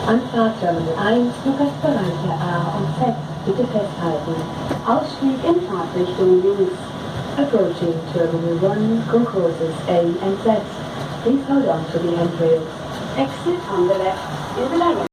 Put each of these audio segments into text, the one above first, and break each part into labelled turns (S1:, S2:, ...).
S1: Anfahrtterminal 1, Fluggastbereiche A und Z, bitte festhalten. Ausstieg in Fahrtrichtung links. Approaching Terminal 1, concourses A and Z. Please hold on to the handrails. Exit on the left in the direct.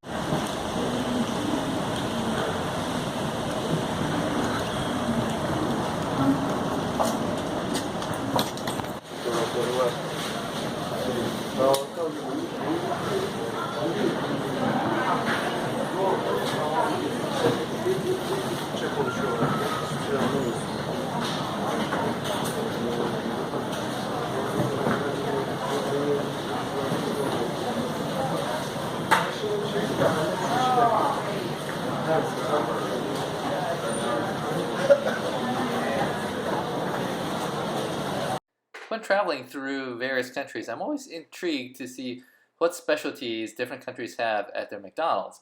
S2: When traveling through various countries, I'm always intrigued to see what specialties different countries have at their McDonald's.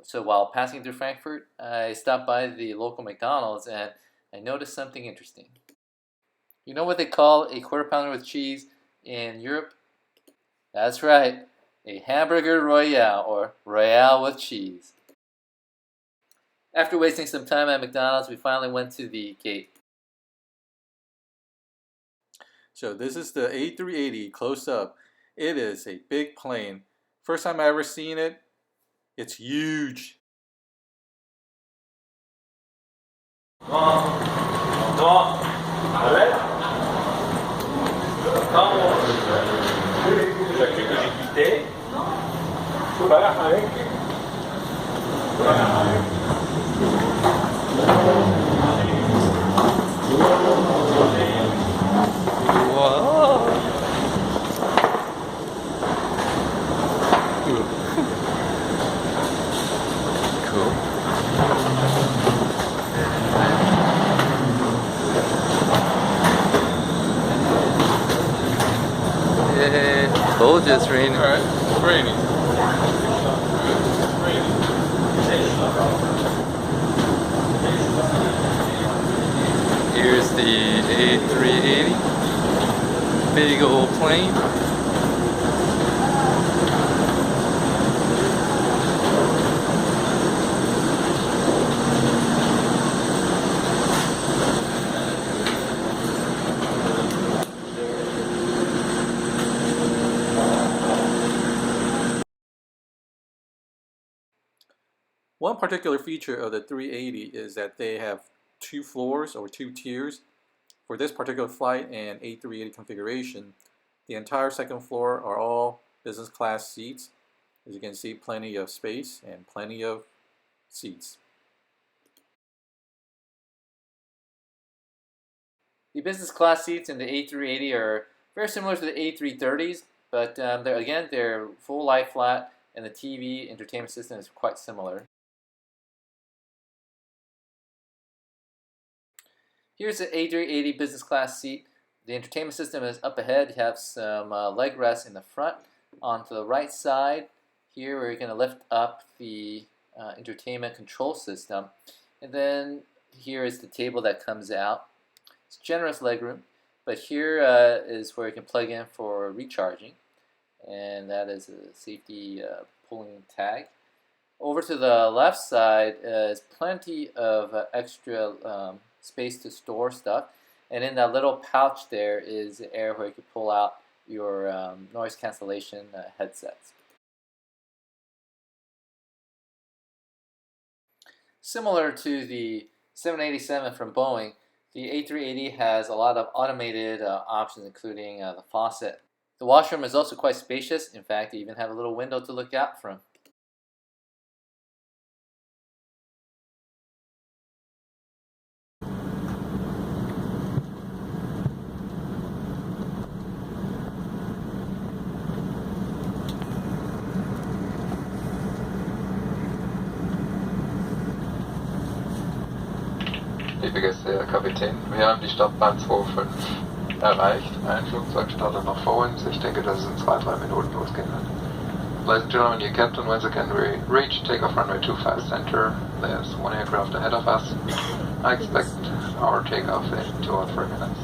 S2: So while passing through Frankfurt, I stopped by the local McDonald's and I noticed something interesting. You know what they call a quarter pounder with cheese in Europe? That's right, a hamburger royale, or royale with cheese. After wasting some time at McDonald's, we finally went to the gate.
S3: So this is the A380 close up. It is a big plane. First time I ever seen it. It's huge.
S2: Told you it's raining.
S3: Alright, it's raining.
S2: Here's the A380. Big old plane.
S3: One particular feature of the 380 is that they have two floors or two tiers. For this particular flight and A380 configuration, the entire second floor are all business class seats. As you can see, plenty of space and plenty of seats.
S2: The business class seats in the A380 are very similar to the A330s, but they're full lie flat, and the TV entertainment system is quite similar. Here's the A380 business class seat. The entertainment system is up ahead. You have some leg rests in the front. On to the right side, here we're going to lift up the entertainment control system. And then here is the table that comes out. It's generous legroom, but here is where you can plug in for recharging. And that is a safety pulling tag. Over to the left side is plenty of extra space to store stuff, and in that little pouch there is the area where you can pull out your noise cancellation headsets. Similar to the 787 from Boeing, the A380 has a lot of automated options, including the faucet. The washroom is also quite spacious. In fact, you even have a little window to look out from.
S4: Liebe Gäste, Herr Kapitän, wir haben die Startbahn 25 erreicht. Ein Flugzeug startet nach vorhin. Ich denke, dass es in 2-3 Minuten losgehen wird. Ladies and gentlemen, your captain once again reached takeoff runway 25 center. There's one aircraft ahead of us. I expect our takeoff in 2 or 3 minutes.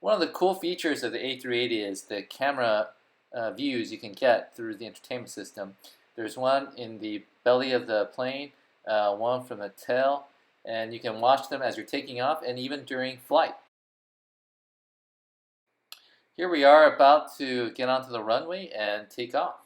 S2: One of the cool features of the A380 is the camera views you can get through the entertainment system. There's one in the belly of the plane, one from the tail, and you can watch them as you're taking off and even during flight. Here we are about to get onto the runway and take off.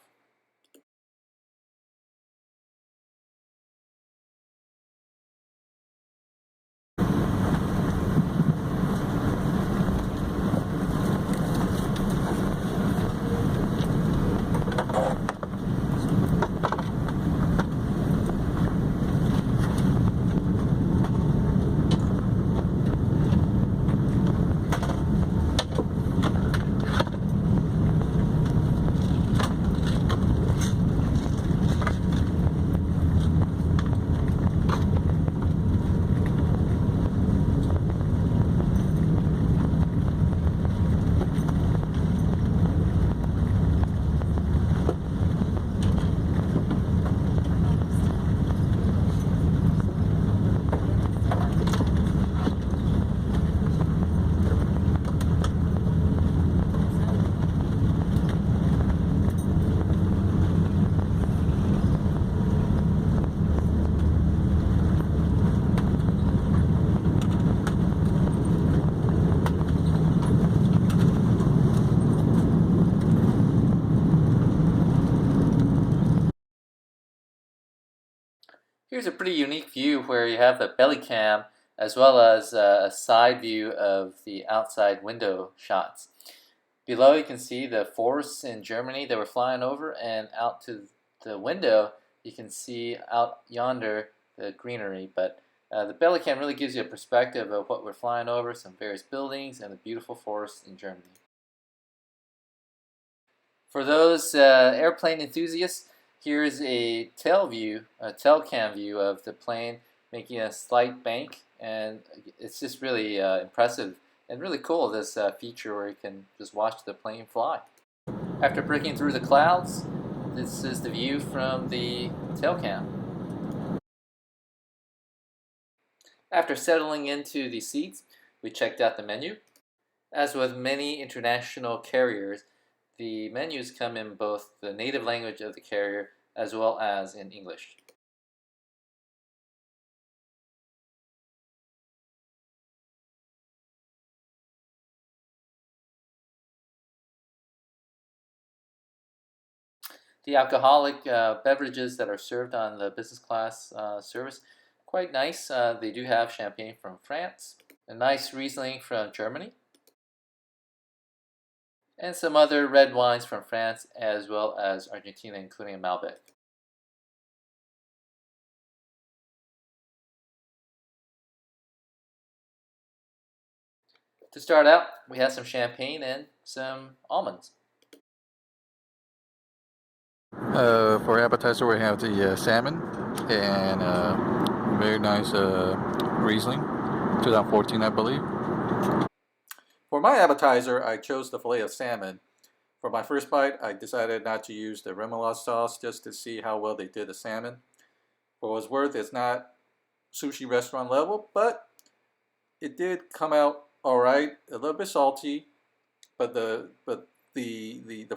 S2: Here's a pretty unique view where you have a belly cam as well as a side view of the outside window shots. Below you can see the forests in Germany that we're flying over, and out to the window you can see out yonder the greenery. But the belly cam really gives you a perspective of what we're flying over, some various buildings and the beautiful forests in Germany. For those airplane enthusiasts, here's a tail cam view of the plane making a slight bank, and it's just really impressive and really cool, this feature where you can just watch the plane fly. After breaking through the clouds, this is the view from the tail cam. After settling into the seats, we checked out the menu. As with many international carriers, the menus come in both the native language of the carrier as well as in English. The alcoholic beverages that are served on the business class service, quite nice. They do have champagne from France, a nice Riesling from Germany, and some other red wines from France as well as Argentina, including a Malbec. To start out, we have some champagne and some almonds.
S3: For appetizer, we have the salmon and very nice Riesling, 2014, I believe. For my appetizer, I chose the fillet of salmon. For my first bite, I decided not to use the remoulade sauce just to see how well they did the salmon. For what it's worth, it's not sushi restaurant level, but it did come out all right. A little bit salty, but the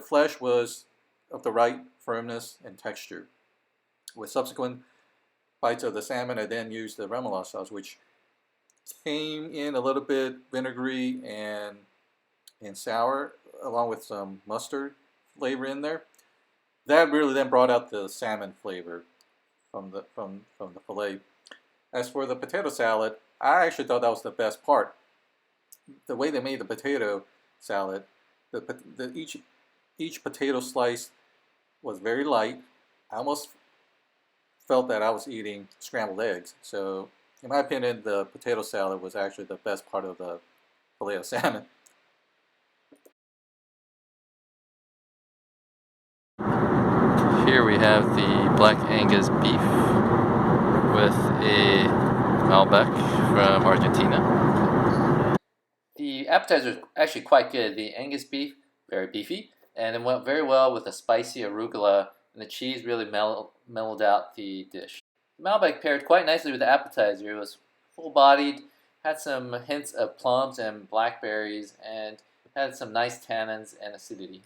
S3: flesh was of the right firmness and texture. With subsequent bites of the salmon, I then used the remoulade sauce, which came in a little bit vinegary and sour, along with some mustard flavor in there. That really then brought out the salmon flavor from the fillet. As for the potato salad, I actually thought that was the best part. The way they made the potato salad, each potato slice was very light. I almost felt that I was eating scrambled eggs. So in my opinion, the potato salad was actually the best part of the fillet of salmon.
S2: Here we have the Black Angus beef with a Malbec from Argentina. The appetizer is actually quite good. The Angus beef, very beefy, and it went very well with the spicy arugula, and the cheese really mellowed out the dish. The Malbec paired quite nicely with the appetizer. It was full-bodied, had some hints of plums and blackberries, and had some nice tannins and acidity.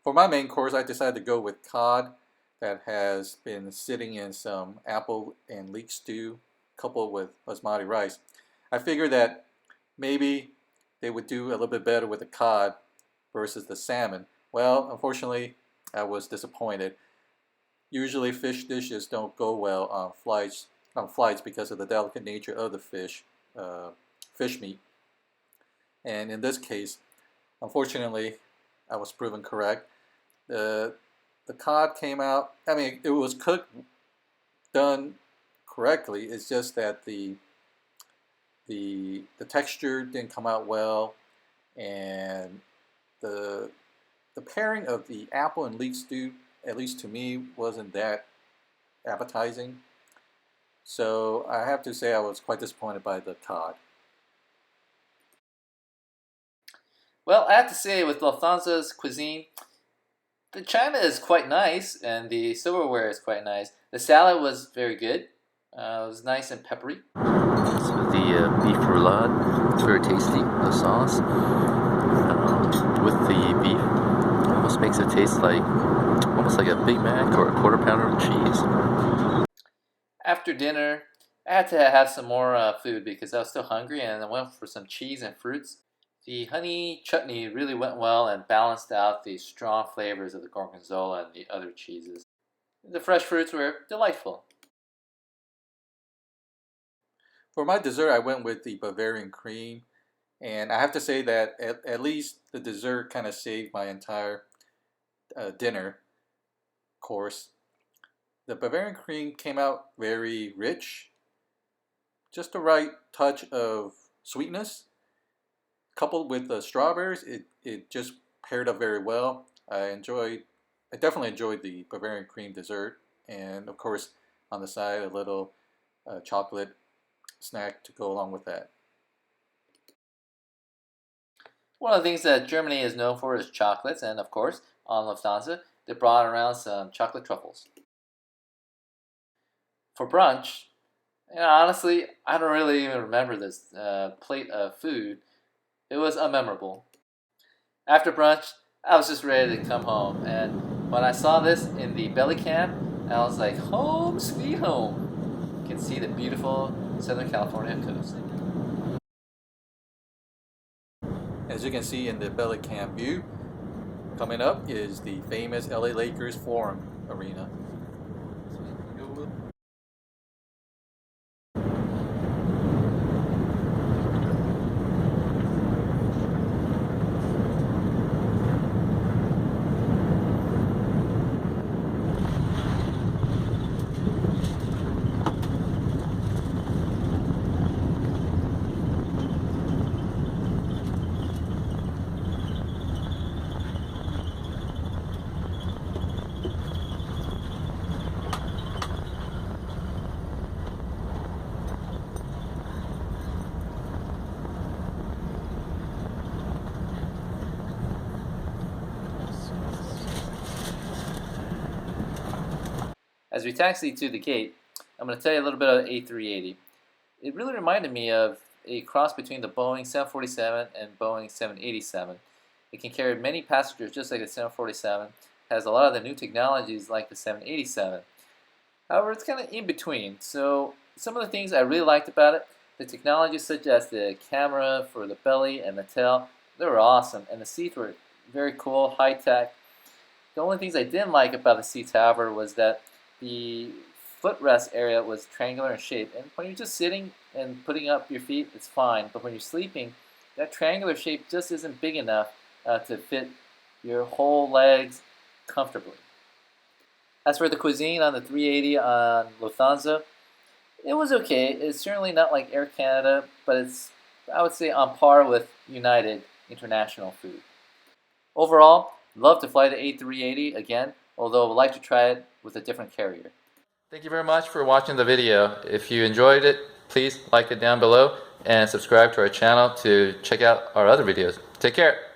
S3: For my main course, I decided to go with cod that has been sitting in some apple and leek stew coupled with basmati rice. I figured that maybe they would do a little bit better with the cod versus the salmon. Well, unfortunately, I was disappointed. Usually fish dishes don't go well on flights because of the delicate nature of the fish meat. And in this case, unfortunately, I was proven correct. The cod came out, I mean, it was cooked, done correctly. It's just that the texture didn't come out well, and the pairing of the apple and leek stew, at least to me, wasn't that appetizing. So I have to say I was quite disappointed by the cod.
S2: Well, I have to say with Lufthansa's cuisine, the china is quite nice and the silverware is quite nice. The salad was very good. It was nice and peppery. So the beef roulade, it's very tasty. The sauce with the beef almost makes it taste like almost like a Big Mac or a quarter pounder of cheese. After dinner, I had to have some more food because I was still hungry, and I went for some cheese and fruits. The honey chutney really went well and balanced out the strong flavors of the gorgonzola and the other cheeses. The fresh fruits were delightful.
S3: For my dessert, I went with the Bavarian cream, and I have to say that at least the dessert kind of saved my entire dinner course. The Bavarian cream came out very rich, just the right touch of sweetness. Coupled with the strawberries, it just paired up very well. I definitely enjoyed the Bavarian cream dessert, and of course on the side a little chocolate snack to go along with that.
S2: One of the things that Germany is known for is chocolates, and of course on Lufthansa they brought around some chocolate truffles. For brunch, honestly, I don't really even remember this plate of food. It was unmemorable. After brunch, I was just ready to come home, and when I saw this in the belly cam, I was like, home sweet home. You can see the beautiful Southern California coast.
S3: As you can see in the belly cam view, coming up is the famous LA Lakers Forum Arena.
S2: As we taxi to the gate, I'm going to tell you a little bit about the A380. It really reminded me of a cross between the Boeing 747 and Boeing 787. It can carry many passengers just like the 747, has a lot of the new technologies like the 787. However, it's kind of in between. So some of the things I really liked about it, the technology such as the camera for the belly and the tail, they were awesome. And the seats were very cool, high-tech. The only things I didn't like about the seats, however, was that the footrest area was triangular in shape, and when you're just sitting and putting up your feet, it's fine. But when you're sleeping, that triangular shape just isn't big enough to fit your whole legs comfortably. As for the cuisine on the 380 on Lufthansa, it was okay. It's certainly not like Air Canada, but it's, I would say, on par with United International food. Overall, love to fly the A380 again, although I would like to try it with a different carrier. Thank you very much for watching the video. If you enjoyed it, please like it down below and subscribe to our channel to check out our other videos. Take care.